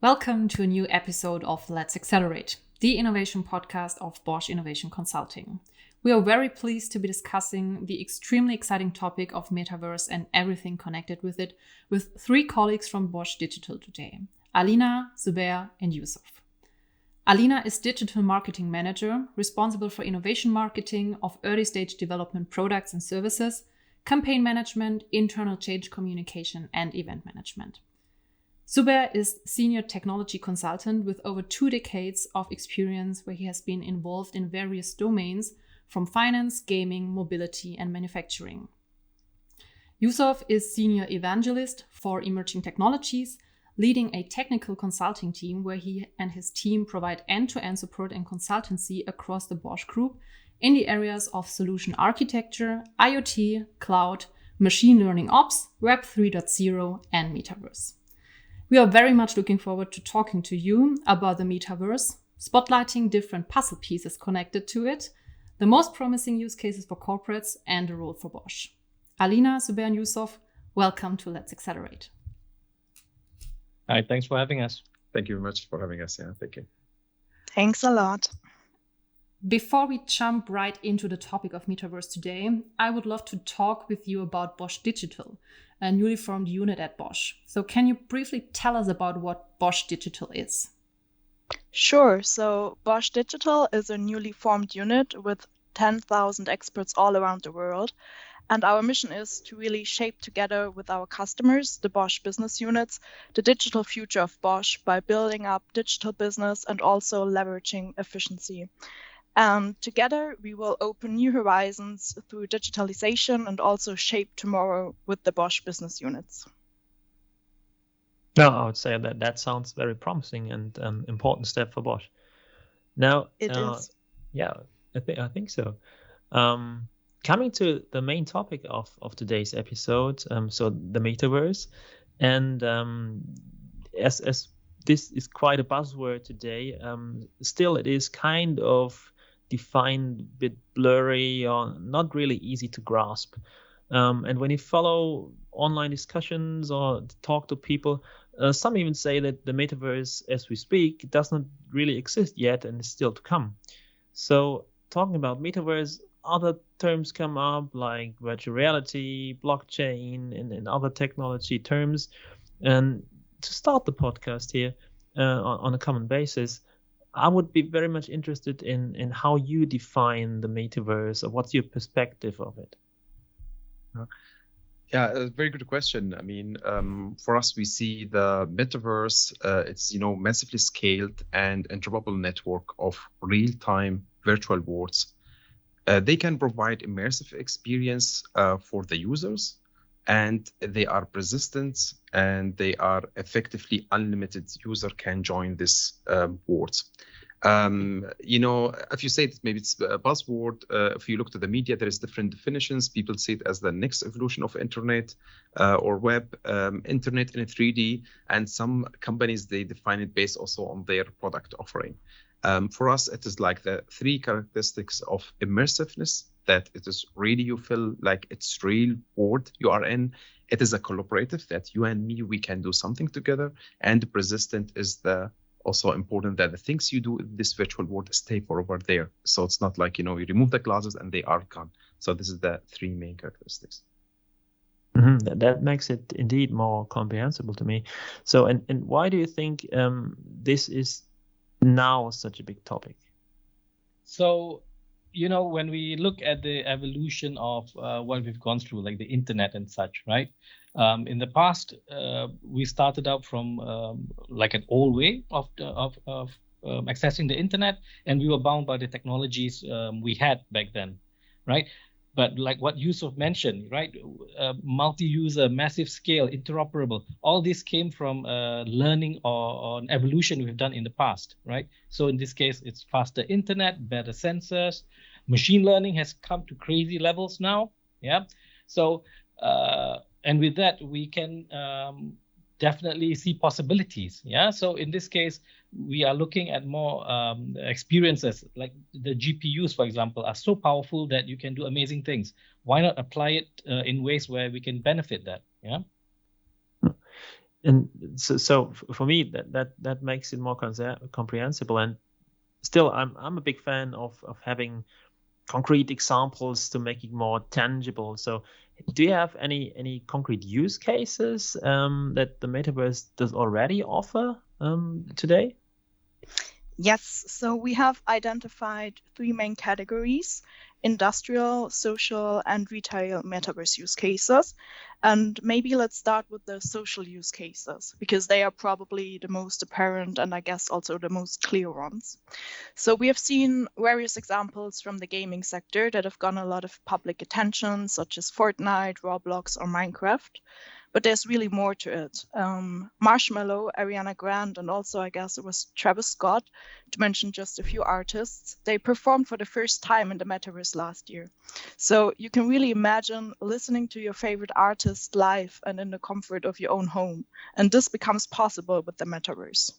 Welcome to a new episode of Let's Accelerate, the innovation podcast of Bosch Innovation Consulting. We are very pleased to be discussing the extremely exciting topic of metaverse and everything connected with it with three colleagues from Bosch Digital today, Alina, Zubair, and Yousof. Alina is Digital Marketing Manager, responsible for innovation marketing of early-stage development products and services, campaign management, internal change communication, and event management. Zubair is Senior Technology Consultant with over 2 decades of experience where he has been involved in various domains from finance, gaming, mobility, and manufacturing. Yousof is Senior Evangelist for Emerging Technologies, leading a technical consulting team where he and his team provide end-to-end support and consultancy across the Bosch Group in the areas of solution architecture, IoT, cloud, machine learning ops, Web 3.0, and metaverse. We are very much looking forward to talking to you about the metaverse, spotlighting different puzzle pieces connected to it, the most promising use cases for corporates, and the role for Bosch. Alina, Zubair, and Yousof, welcome to Let's Accelerate. Hi, thanks for having us. Thank you very much for having us. Yeah, thank you. Thanks a lot. Before we jump right into the topic of metaverse today, I would love to talk with you about Bosch Digital, a newly formed unit at Bosch. So can you briefly tell us about what Bosch Digital is? Sure. So Bosch Digital is a newly formed unit with 10,000 experts all around the world. And our mission is to really shape together with our customers, the Bosch business units, the digital future of Bosch by building up digital business and also leveraging efficiency. And together we will open new horizons through digitalization and also shape tomorrow with the Bosch business units. No, I would say that sounds very promising and important step for Bosch. Now, it is. Yeah, I think so. Coming to the main topic of today's episode, so the metaverse, and as this is quite a buzzword today, still it is kind of defined, a bit blurry or not really easy to grasp. And when you follow online discussions or talk to people, some even say that the metaverse, as we speak, does not really exist yet and is still to come. So talking about metaverse, other terms come up like virtual reality, blockchain, and other technology terms. And to start the podcast here on a common basis, I would be very much interested in how you define the metaverse, or what's your perspective of it? Yeah, a very good question. I mean, for us, we see the metaverse, it's, massively scaled and interoperable network of real-time virtual worlds. They can provide immersive experience for the users, and they are persistent and they are effectively unlimited. User can join this worlds. If you say that maybe it's a buzzword, if you look to the media, there is different definitions. People see it as the next evolution of internet or web, internet in 3D, and some companies, they define it based also on their product offering. For us, it is like the 3 characteristics of immersiveness, that it is really, you feel like it's real world you are in. It is a collaborative, that you and me, we can do something together. And persistent is also important, that the things you do in this virtual world stay forever there. So it's not like, you remove the glasses and they are gone. So this is the 3 main characteristics. Mm-hmm. That makes it indeed more comprehensible to me. So, and why do you think this is now such a big topic? So, when we look at the evolution of what we've gone through, like the internet and such, right? In the past, we started out from like an old way of accessing the internet, and we were bound by the technologies we had back then, right? But like what Yousof mentioned, right? Multi-user, massive scale, interoperable. All this came from learning or an evolution we've done in the past, right? So in this case, it's faster internet, better sensors. Machine learning has come to crazy levels now, yeah? So, and with that, we can definitely see possibilities. Yeah. So in this case, we are looking at more experiences, like the GPUs, for example, are so powerful that you can do amazing things. Why not apply it in ways where we can benefit that? Yeah. And so for me, that makes it more comprehensible. And still, I'm a big fan of having concrete examples to make it more tangible. So do you have any concrete use cases that the metaverse does already offer today? Yes, so we have identified 3 main categories: industrial, social, and retail metaverse use cases. And maybe let's start with the social use cases, because they are probably the most apparent and I guess also the most clear ones. So we have seen various examples from the gaming sector that have gotten a lot of public attention, such as Fortnite, Roblox, or Minecraft. But there's really more to it. Marshmello, Ariana Grande, and also I guess it was Travis Scott, to mention just a few artists, they performed for the first time in the metaverse last year. So you can really imagine listening to your favorite artist live and in the comfort of your own home. And this becomes possible with the metaverse.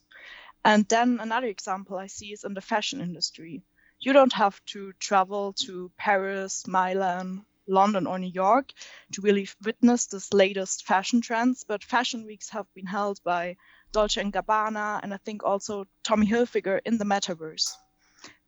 And then another example I see is in the fashion industry. You don't have to travel to Paris, Milan, London, or New York to really witness this latest fashion trends, but fashion weeks have been held by Dolce & Gabbana and I think also Tommy Hilfiger in the metaverse.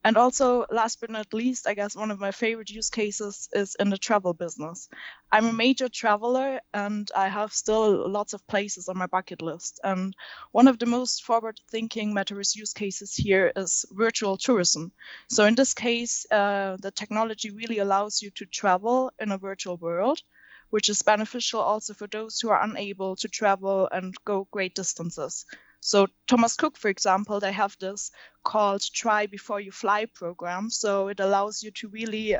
And also, last but not least, I guess one of my favorite use cases is in the travel business. I'm a major traveler and I have still lots of places on my bucket list. And one of the most forward-thinking metaverse use cases here is virtual tourism. So in this case, the technology really allows you to travel in a virtual world, which is beneficial also for those who are unable to travel and go great distances. So Thomas Cook, for example, they have this called Try Before You Fly program. So it allows you to really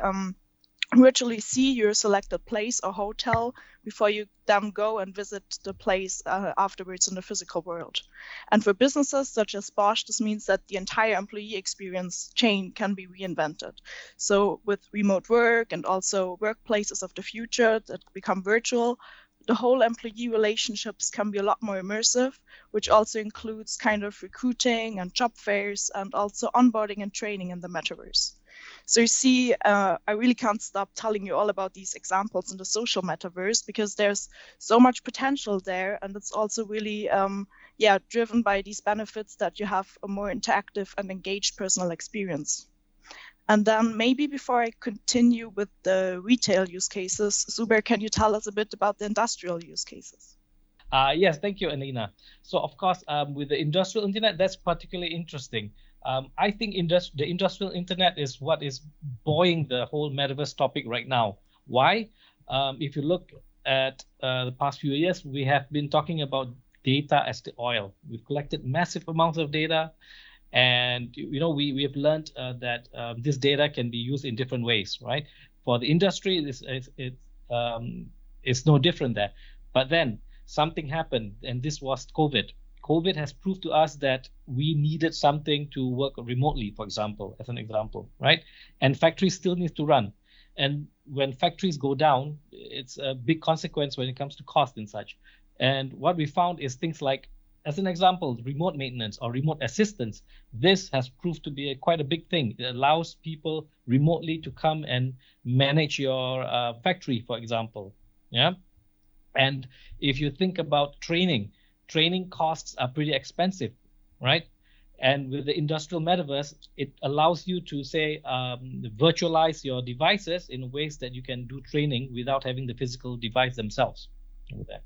virtually see your selected place or hotel before you then go and visit the place afterwards in the physical world. And for businesses such as Bosch, this means that the entire employee experience chain can be reinvented. So with remote work and also workplaces of the future that become virtual, the whole employee relationships can be a lot more immersive, which also includes kind of recruiting and job fairs and also onboarding and training in the metaverse. So you see, I really can't stop telling you all about these examples in the social metaverse because there's so much potential there. And it's also really, driven by these benefits that you have a more interactive and engaged personal experience. And then maybe before I continue with the retail use cases, Zubair, can you tell us a bit about the industrial use cases? Yes, thank you, Alina. So of course, with the industrial internet, that's particularly interesting. I think the industrial internet is what is buoying the whole metaverse topic right now. Why? If you look at the past few years, we have been talking about data as the oil. We've collected massive amounts of data. And we have learned that this data can be used in different ways, right? For the industry, it's no different there. But then something happened, and this was COVID. COVID has proved to us that we needed something to work remotely, for example, as an example, right? And factories still need to run. And when factories go down, it's a big consequence when it comes to cost and such. And what we found is things like, as an example, remote maintenance or remote assistance. This has proved to be quite a big thing. It allows people remotely to come and manage your factory, for example. Yeah. And if you think about training costs are pretty expensive, right? And with the industrial metaverse, it allows you to say virtualize your devices in ways that you can do training without having the physical device themselves. With that.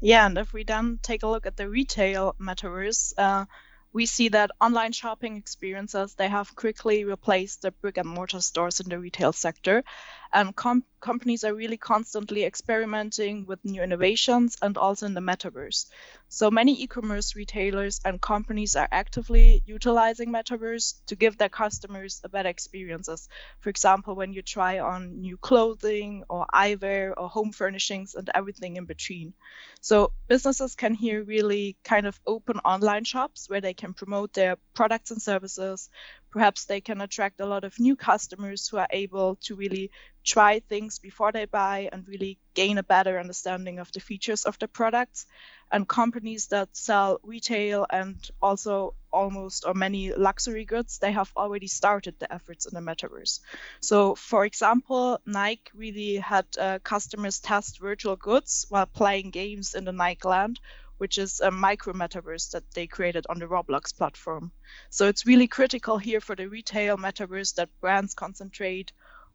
Yeah, and if we then take a look at the retail metaverse, we see that online shopping experiences, they have quickly replaced the brick and mortar stores in the retail sector. And companies are really constantly experimenting with new innovations and also in the metaverse. So many e-commerce retailers and companies are actively utilizing metaverse to give their customers a better experiences. For example, when you try on new clothing or eyewear or home furnishings and everything in between. So businesses can here really kind of open online shops where they can promote their products and services. Perhaps they can attract a lot of new customers who are able to really try things before they buy and really gain a better understanding of the features of the products. And companies that sell retail and also almost or many luxury goods, they have already started the efforts in the metaverse. So for example, Nike really had customers test virtual goods while playing games in the Nike Land, which is a micro metaverse that they created on the Roblox platform. So it's really critical here for the retail metaverse that brands concentrate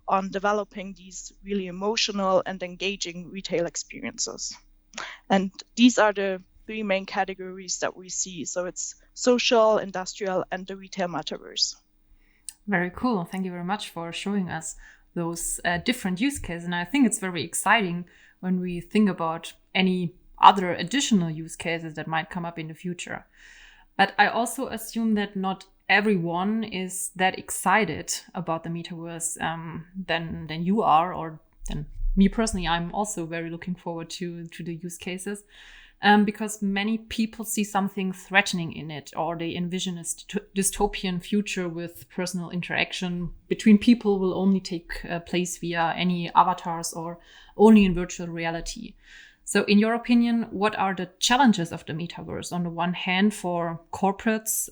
on developing these really emotional and engaging retail experiences. And these are the three main categories that we see. So it's social, industrial, and the retail metaverse. Very cool. Thank you very much for showing us those different use cases. And I think it's very exciting when we think about any other additional use cases that might come up in the future. But I also assume that not everyone is that excited about the metaverse than you are, or than me personally. I'm also very looking forward to the use cases because many people see something threatening in it, or they envision a dystopian future with personal interaction between people will only take place via any avatars or only in virtual reality. So in your opinion, what are the challenges of the metaverse? On the one hand, for corporates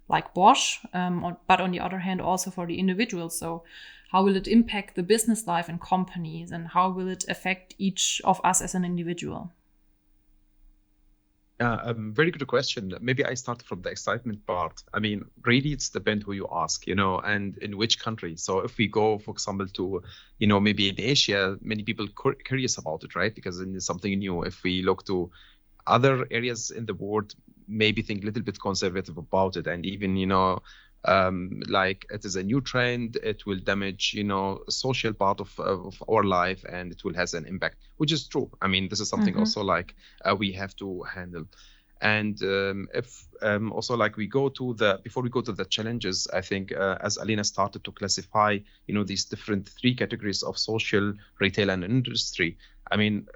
like Bosch, but on the other hand, also for the individuals. So how will it impact the business life and companies, and how will it affect each of us as an individual? Very good question. Maybe I start from the excitement part. I mean, really, it's depend who you ask, and in which country. So if we go, for example, to, maybe in Asia, many people curious about it, right? Because it's something new. If we look to other areas in the world, maybe think a little bit conservative about it. And even, like it is a new trend, it will damage, social part of our life, and it will has an impact, which is true. I mean, this is something also like we have to handle. And if also like before we go to the challenges, I think as Alina started to classify, these different three categories of social, retail, and industry. I mean,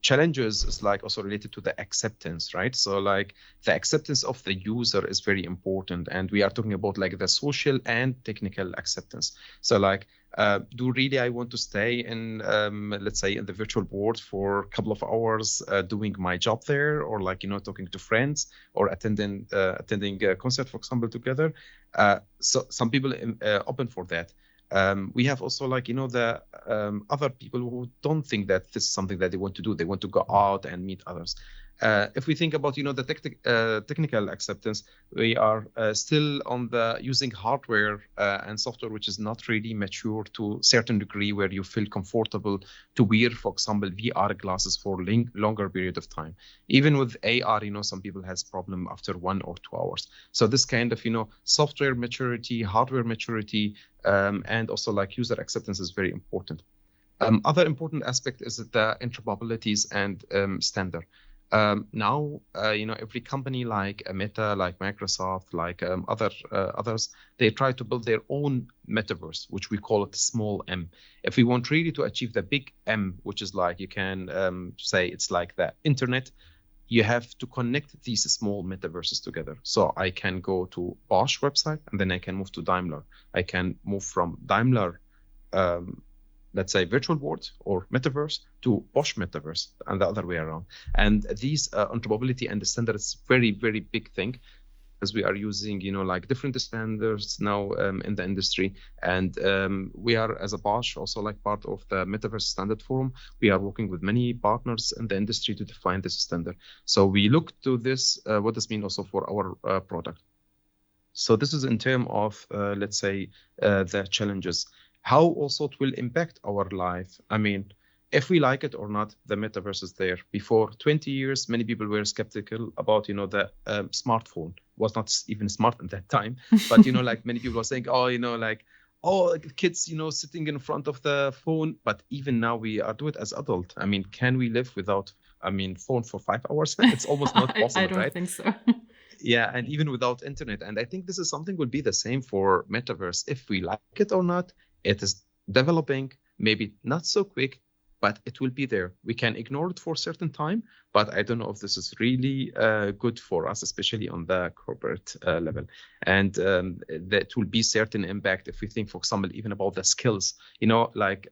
challenges is like also related to the acceptance, right? So like the acceptance of the user is very important, and we are talking about like the social and technical acceptance. So like do really I want to stay in let's say in the virtual world for a couple of hours doing my job there, or like talking to friends, or attending a concert, for example, together. So some people open for that. We have also like, the other people who don't think that this is something that they want to do. They want to go out and meet others. If we think about, the technical acceptance, we are still on the using hardware and software, which is not really mature to a certain degree where you feel comfortable to wear, for example, VR glasses for longer period of time. Even with AR, some people has problem after 1 or 2 hours. So this kind of, software maturity, hardware maturity, and also like user acceptance is very important. Other important aspect is the interoperabilities and standard. Now, every company like Meta, like Microsoft, like others, they try to build their own metaverse, which we call it small m. If we want really to achieve the big M, which is like, you can say it's like the internet, you have to connect these small metaverses together. So I can go to Bosch website, and then I can move to Daimler. I can move from Daimler, let's say virtual world or metaverse, to Bosch metaverse, and the other way around. And these interoperability and the standard is very, very big thing, as we are using, like different standards now in the industry. And we are, as a Bosch, also like part of the Metaverse Standard Forum. We are working with many partners in the industry to define this standard. So we look to this, what this means also for our product. So this is in terms of, let's say, the challenges. How also it will impact our life. I mean, if we like it or not, the metaverse is there. Before 20 years, many people were skeptical about, the smartphone was not even smart at that time. But, like many people are saying, kids, sitting in front of the phone. But even now we are doing it as adult. I mean, can we live without phone for 5 hours? It's almost not possible, I don't right? think so. Yeah, and even without internet. And I think this is something will be the same for metaverse. If we like it or not, it is developing, maybe not so quick, but it will be there. We can ignore it for a certain time, but I don't know if this is really good for us, especially on the corporate level. And that will be certain impact if we think, for example, even about the skills, like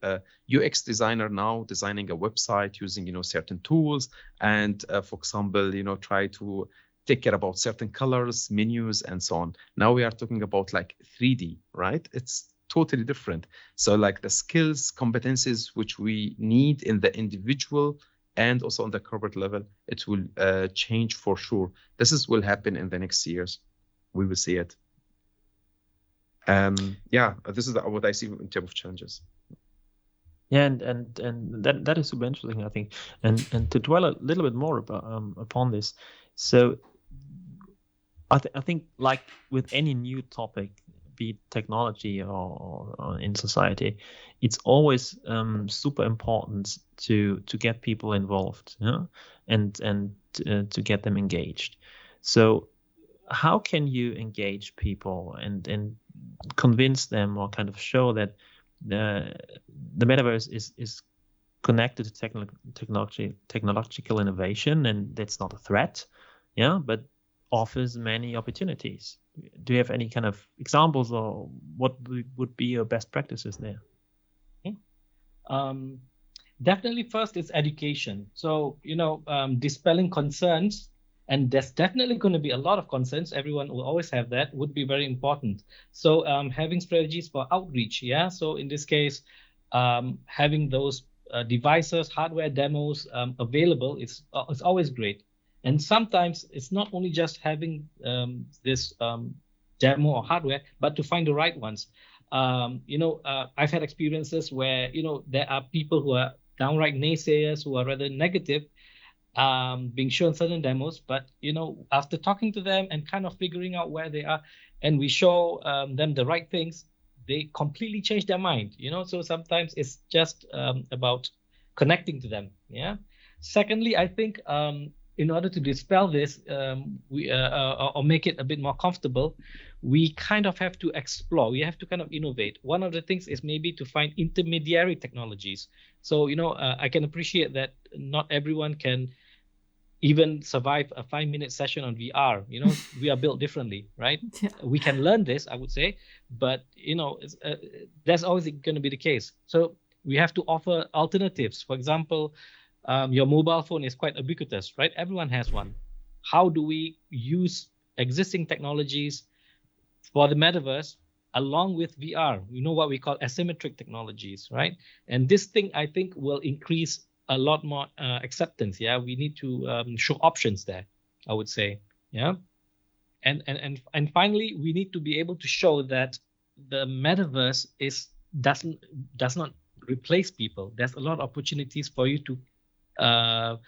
UX designer now designing a website using, certain tools, and for example, try to take care about certain colors, menus, and so on. Now we are talking about like 3D, right? It's totally different. So like the skills, competencies which we need in the individual and also on the corporate level, it will change for sure. Will happen in the next years. We will see it. This is what I see in terms of challenges. Yeah, and that is super interesting, I think. And to dwell a little bit more upon this, so I think like with any new topic, be it technology or in society, it's always super important to get people involved, and to get them engaged. So how can you engage people and convince them or kind of show that the metaverse is connected to technological innovation, and that's not a threat, but offers many opportunities? Do you have any kind of examples, or what would be your best practices there? Definitely first is education. So, dispelling concerns, and there's definitely going to be a lot of concerns. Everyone will always have that, would be very important. So having strategies for outreach. Yeah. So in this case, having those devices, hardware demos available is always great. And sometimes it's not only just having this demo or hardware, but to find the right ones. I've had experiences where, there are people who are downright naysayers, who are rather negative, being shown certain demos. But, after talking to them and kind of figuring out where they are, and we show them the right things, they completely change their mind, So sometimes it's just about connecting to them. Yeah. Secondly, I think in order to dispel this, we or make it a bit more comfortable, we kind of have to explore. We have to kind of innovate. One of the things is maybe to find intermediary technologies. So, I can appreciate that not everyone can even survive a 5-minute session on VR. We are built differently, right? Yeah. We can learn this, I would say, but that's always going to be the case. So we have to offer alternatives. For example, your mobile phone is quite ubiquitous, right? Everyone has one. How do we use existing technologies for the metaverse along with VR? What we call asymmetric technologies, right? And this thing, I think, will increase a lot more acceptance. Yeah, we need to show options there, I would say. Yeah, and finally, we need to be able to show that the metaverse does not replace people. There's a lot of opportunities for you to a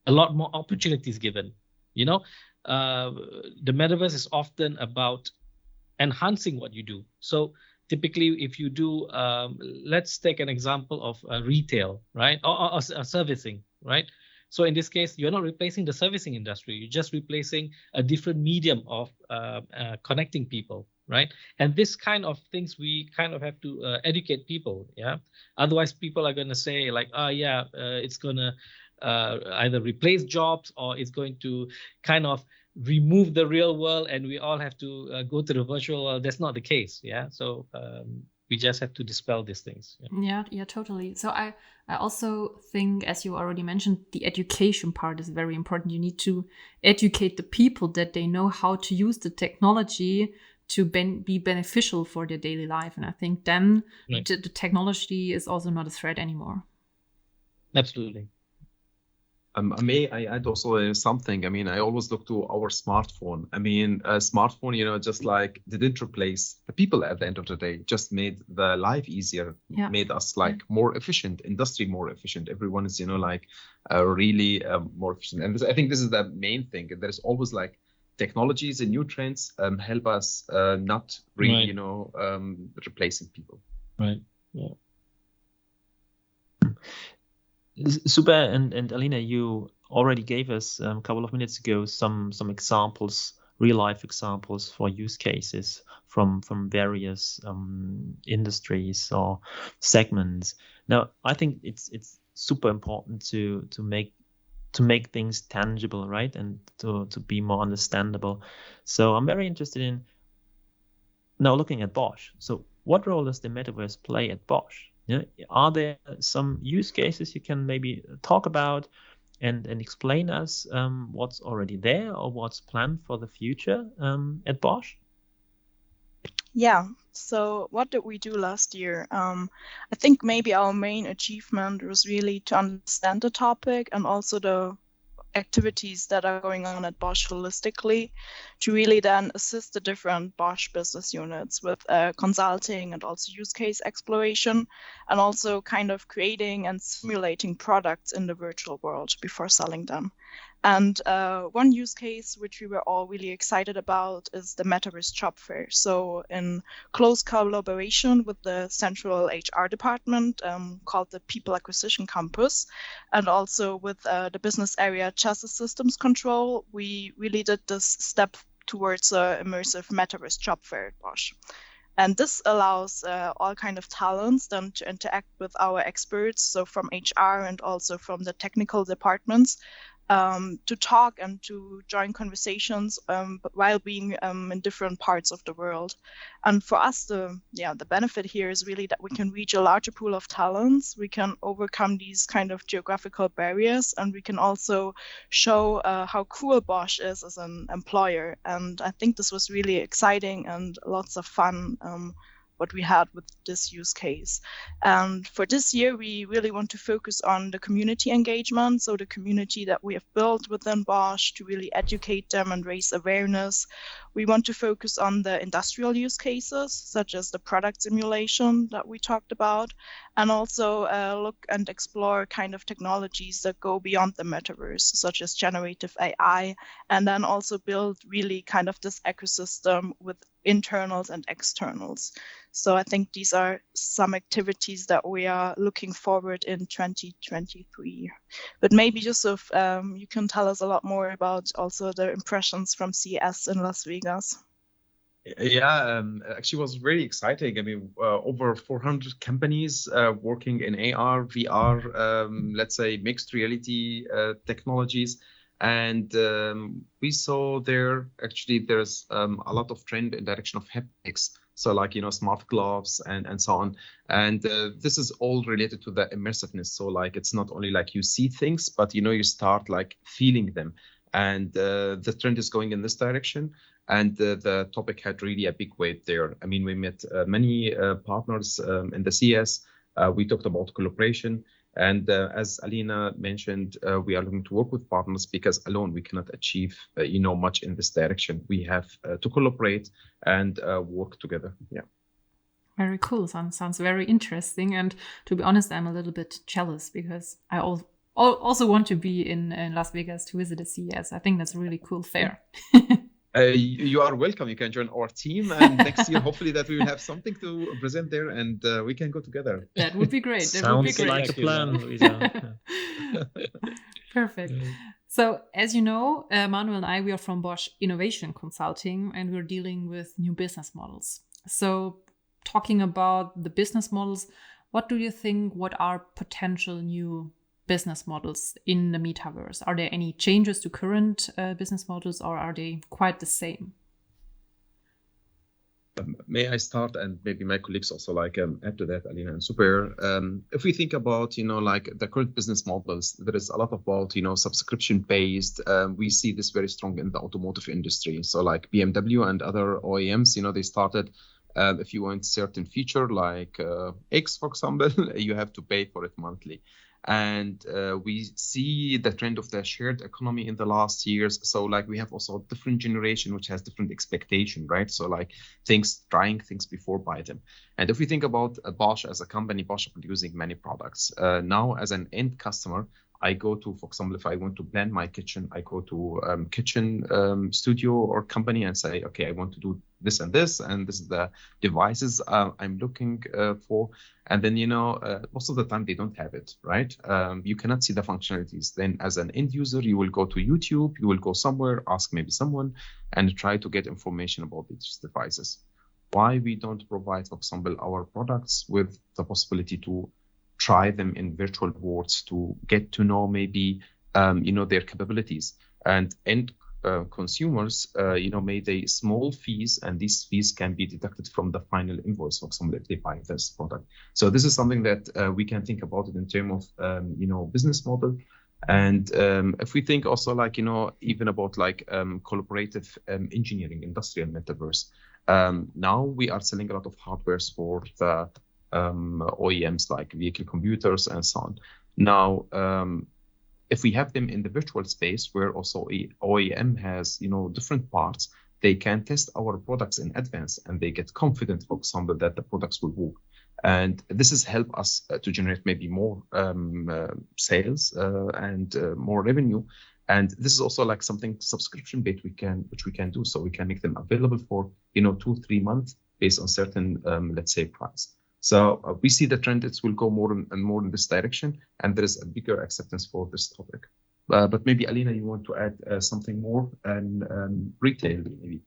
lot more opportunities given. The metaverse is often about enhancing what you do. So typically, if you do, let's take an example of retail, right, or servicing, right? So in this case, you're not replacing the servicing industry. You're just replacing a different medium of connecting people, right? And this kind of things, we kind of have to educate people, yeah? Otherwise, people are going to say like, it's going to either replace jobs, or it's going to kind of remove the real world and we all have to go to the virtual world. That's not the case, yeah? So we just have to dispel these things. Yeah, totally. So I also think, as you already mentioned, the education part is very important. You need to educate the people that they know how to use the technology to be beneficial for their daily life. And I think then the technology is also not a threat anymore. Absolutely. May I add also something? I always look to our smartphone. A smartphone, just like didn't replace the people at the end of the day, just made the life easier, made us more efficient, industry more efficient. Everyone is, really more efficient. And I think this is the main thing. There's always technologies and new trends help us not really, replacing people. Right. Yeah. Zubair and Alina, you already gave us a couple of minutes ago some examples, real life examples for use cases from various industries or segments. Now, I think it's super important to make things tangible, right, and to be more understandable. So I'm very interested in now looking at Bosch. So what role does the metaverse play at Bosch? Are there some use cases you can maybe talk about and explain us what's already there or what's planned for the future at Bosch? Yeah. So what did we do last year? I think maybe our main achievement was really to understand the topic and also the activities that are going on at Bosch holistically, to really then assist the different Bosch business units with consulting and also use case exploration, and also kind of creating and simulating products in the virtual world before selling them. And one use case which we were all really excited about is the metaverse job fair. So in close collaboration with the central HR department called the People Acquisition Campus, and also with the business area Chassis Systems Control, we really did this step towards an immersive metaverse job fair at Bosch. And this allows all kind of talents then to interact with our experts, so from HR and also from the technical departments, to talk and to join conversations while being in different parts of the world. And for us, the benefit here is really that we can reach a larger pool of talents, we can overcome these kind of geographical barriers, and we can also show how cool Bosch is as an employer. And I think this was really exciting and lots of fun, what we had with this use case. And for this year, we really want to focus on the community engagement, so the community that we have built within Bosch, to really educate them and raise awareness. We want to focus on the industrial use cases, such as the product simulation that we talked about, and also look and explore kind of technologies that go beyond the metaverse, such as generative AI, and then also build really kind of this ecosystem with internals and externals. So I think these are some activities that we are looking forward in 2023. But maybe Yousof, you can tell us a lot more about also the impressions from CES in Las Vegas. Yeah, actually was really exciting. I mean, over 400 companies working in AR, VR, let's say mixed reality technologies. And we saw there's a lot of trend in direction of haptics. So like, smart gloves and so on. And this is all related to the immersiveness. So like, it's not only like you see things, but, you start like feeling them. And the trend is going in this direction. And the topic had really a big weight there. I mean, we met many partners in the CES. We talked about collaboration. And as Alina mentioned, we are looking to work with partners because alone we cannot achieve, much in this direction. We have to collaborate and work together. Yeah. Very cool. Sounds very interesting. And to be honest, I'm a little bit jealous because I also want to be in Las Vegas to visit the CES. I think that's a really cool fair. You are welcome. You can join our team, and next year, hopefully, that we will have something to present there, and we can go together. That would be great. Sounds like a plan, Luisa. Perfect. So, as you know, Manuel and I, we are from Bosch Innovation Consulting, and we're dealing with new business models. So, talking about the business models, what do you think? What are potential new business models in the metaverse? Are there any changes to current business models, or are they quite the same? May I start, and maybe my colleagues also add to that, Alina and Zubair. If we think about the current business models, there is a lot about subscription based. We see this very strong in the automotive industry. So like BMW and other OEMs, they started. If you want certain feature like X, for example, you have to pay for it monthly. And we see the trend of the shared economy in the last years. So we have also a different generation which has different expectation, right? So trying things before buy them. And if we think about Bosch as a company, Bosch producing many products. Now as an end customer, I go to, for example, if I want to plan my kitchen, I go to kitchen studio or company and say, okay, I want to do this and this is the devices I'm looking for. And then, most of the time they don't have it, right? You cannot see the functionalities. Then as an end user, you will go to YouTube, you will go somewhere, ask maybe someone, and try to get information about these devices. Why we don't provide, for example, our products with the possibility to try them in virtual worlds to get to know maybe, their capabilities, and end consumers, made a small fees, and these fees can be deducted from the final invoice, for example, if they buy this product. So this is something that we can think about it in terms of, business model. And if we think also even about collaborative engineering, industrial metaverse, now we are selling a lot of hardwares for the OEMs like vehicle computers and so on. Now, if we have them in the virtual space where also OEM has, different parts, they can test our products in advance and they get confident, for example, that the products will work. And this has helped us to generate maybe more sales and more revenue. And this is also something subscription based which we can do. So we can make them available for 2-3 months based on certain let's say price. So we see the trend, it will go more and more in this direction, and there is a bigger acceptance for this topic. But maybe Alina, you want to add something more and retail maybe.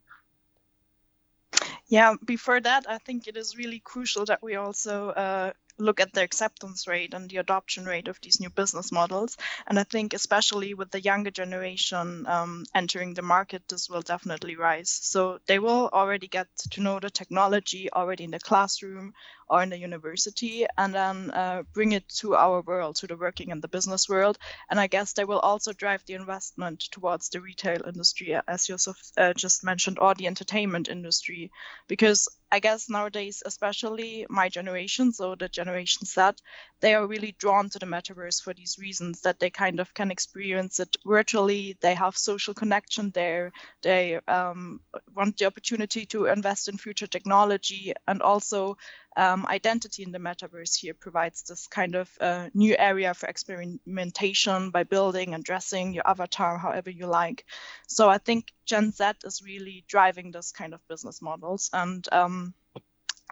Yeah, before that, I think it is really crucial that we also look at the acceptance rate and the adoption rate of these new business models. And I think especially with the younger generation entering the market, this will definitely rise. So they will already get to know the technology already in the classroom or in the university, and then bring it to our world, to the working and the business world. And I guess they will also drive the investment towards the retail industry, as Yousof just mentioned, or the entertainment industry. Because I guess nowadays, especially my generation, so the Generation Z, they are really drawn to the metaverse for these reasons, that they kind of can experience it virtually. They have social connection there. They want the opportunity to invest in future technology, and also identity in the metaverse here provides this kind of new area for experimentation by building and dressing your avatar however you like. So I think Gen Z is really driving this kind of business models, and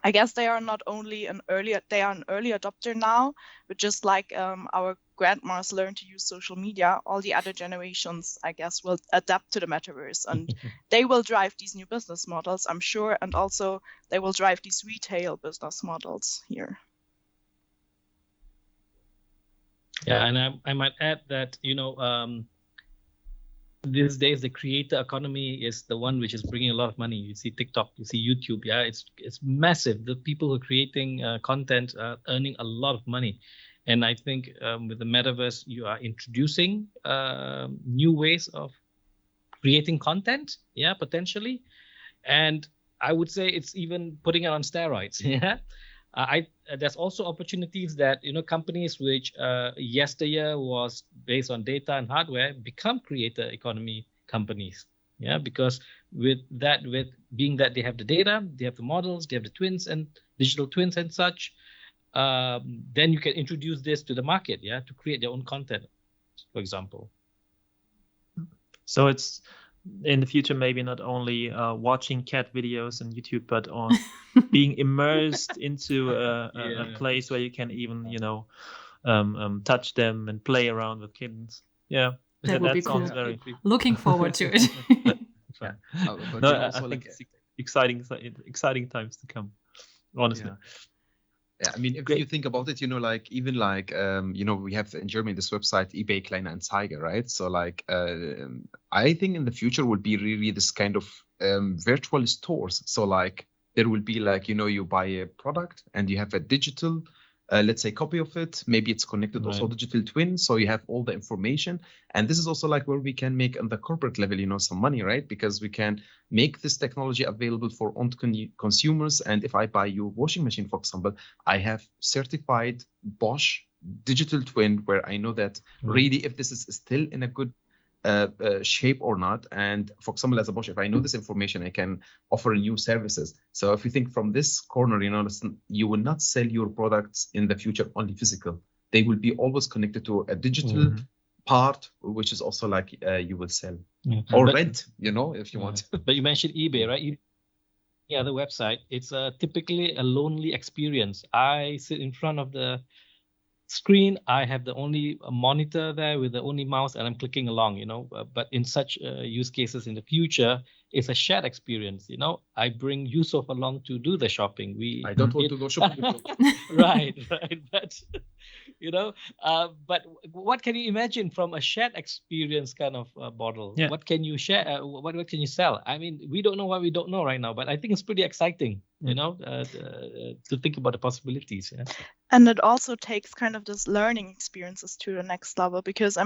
I guess they are an early adopter now, but just like our grandmas learn to use social media, all the other generations, I guess, will adapt to the metaverse, and they will drive these new business models, I'm sure, and also they will drive these retail business models here. Yeah, and I might add that, these days the creator economy is the one which is bringing a lot of money. You see TikTok, you see YouTube, yeah, it's massive. The people who are creating content are earning a lot of money. And I think with the metaverse, you are introducing new ways of creating content, yeah, potentially. And I would say it's even putting it on steroids, yeah. There's also opportunities that, companies which yesteryear was based on data and hardware become creator economy companies. Yeah, because with being that they have the data, they have the models, they have the twins and digital twins and such, then you can introduce this to the market, yeah, to create their own content, for example. So it's in the future maybe not only watching cat videos on YouTube, but on being immersed into a place where you can even touch them and play around with kittens. Yeah, that would be cool. Looking forward to it. Yeah. I think it's exciting times to come, honestly. Yeah, I mean, if you think about it, we have in Germany this website eBay Kleinanzeiger, right? So I think in the future will be really this kind of virtual stores. So there will be you buy a product and you have a digital let's say copy of it. Maybe it's connected also digital twin, so you have all the information. And this is also where we can make on the corporate level, some money, right? Because we can make this technology available for consumers. And if I buy your washing machine, for example, I have certified Bosch digital twin where I know that really if this is still in a good shape or not. And for example, as a Bosch, if I know this information, I can offer new services. So if you think from this corner, you will not sell your products in the future only physical. they will be always connected to a digital part, which is also like you will sell or rent, if you want. But you mentioned eBay, right? The other website, it's typically a lonely experience. I sit in front of the screen. I have the only monitor there with the only mouse, and I'm clicking along, but in such use cases in the future, it's a shared experience. I bring Yousof along to do the shopping. I don't want to go shopping with you. Right. But what can you imagine from a shared experience kind of model? Yeah. What can you share? What can you sell? I mean, we don't know what we don't know right now, but I think it's pretty exciting, to think about the possibilities. Yeah? And it also takes kind of this learning experiences to the next level, because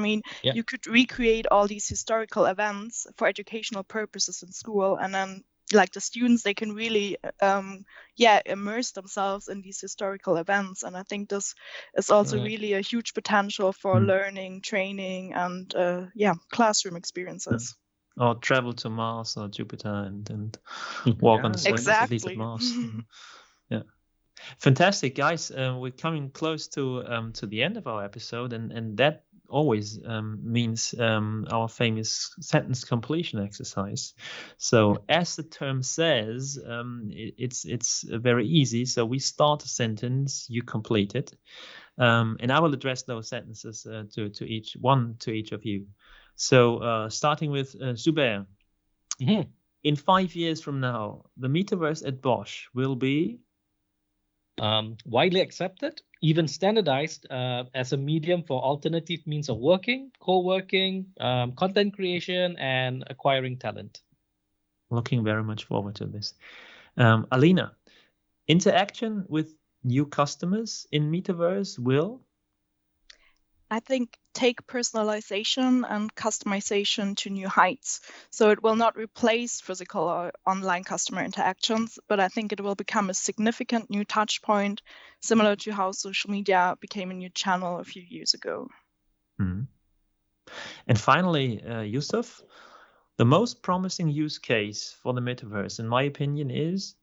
you could recreate all these historical events for educational purposes in school, and then like the students, they can really immerse themselves in these historical events. And I think this is also really a huge potential for learning, training, and classroom experiences. Or travel to Mars or Jupiter and walk on the surface at least of Mars. Yeah. Fantastic, guys. We're coming close to the end of our episode, and that always means our famous sentence completion exercise. So as the term says, it's very easy. So we start a sentence, you complete it, and I will address those sentences to each of you. So starting with Zubair. In 5 years from now, the metaverse at Bosch will be widely accepted, even standardized as a medium for alternative means of working, co-working, content creation, and acquiring talent. Looking very much forward to this. Alina, interaction with new customers in metaverse will? I think take personalization and customization to new heights. So it will not replace physical or online customer interactions, but I think it will become a significant new touch point, similar to how social media became a new channel a few years ago. And finally, Yousof, the most promising use case for the metaverse, in my opinion, is?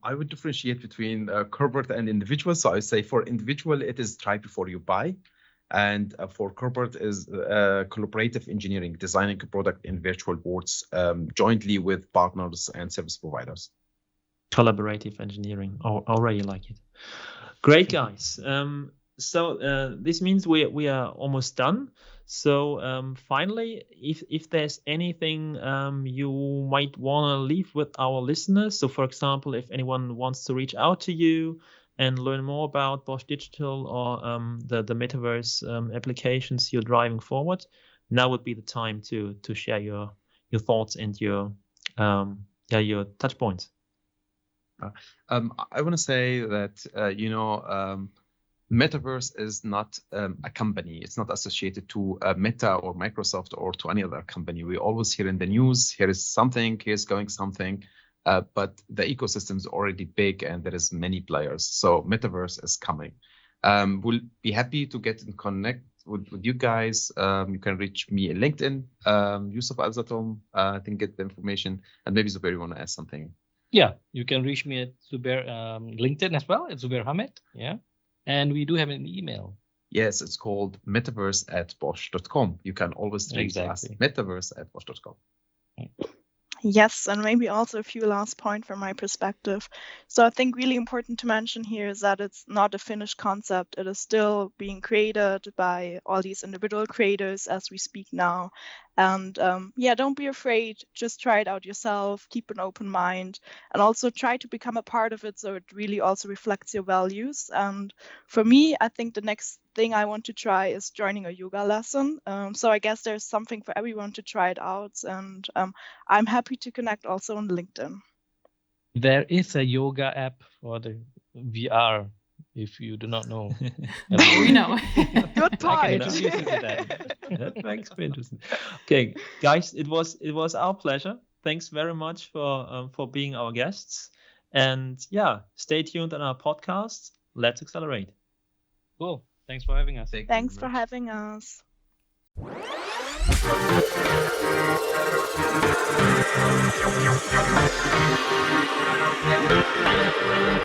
I would differentiate between corporate and individual. So I say for individual, it is try before you buy. And for corporate is collaborative engineering, designing a product in virtual worlds jointly with partners and service providers. Collaborative engineering. Already like it. Great, guys. So this means we are almost done. So finally, if there's anything you might want to leave with our listeners, so for example, if anyone wants to reach out to you and learn more about Bosch Digital or the metaverse applications you're driving forward, now would be the time to share your thoughts and your touch points. I want to say that Metaverse is not a company. It's not associated to Meta or Microsoft or to any other company. We always hear in the news, here is something, here's going something, but the ecosystem is already big and there is many players. So Metaverse is coming. We'll be happy to get in connect with you guys. You can reach me on LinkedIn, Yousof Alsatom. I think get the information. And maybe Zubair, you want to add something? Yeah, you can reach me at Zubair LinkedIn as well, at Zubair Mohammad. Yeah. And we do have an email. Yes, it's called metaverse@bosch.com. You can always reach us, metaverse@bosch.com. Yes, and maybe also a few last points from my perspective. So I think really important to mention here is that it's not a finished concept. It is still being created by all these individual creators as we speak now. And don't be afraid. Just try it out yourself. Keep an open mind, and also try to become a part of it so it really also reflects your values. And for me, I think the next thing I want to try is joining a yoga lesson. So I guess there's something for everyone to try it out. And I'm happy to connect also on LinkedIn. There is a yoga app for the VR. If you do not know, we know. Good point. I can introduce you to that. That makes me interesting. Okay, guys, it was our pleasure. Thanks very much for being our guests, and stay tuned on our podcast. Let's accelerate. Cool. Thanks for having us. Thanks for having us.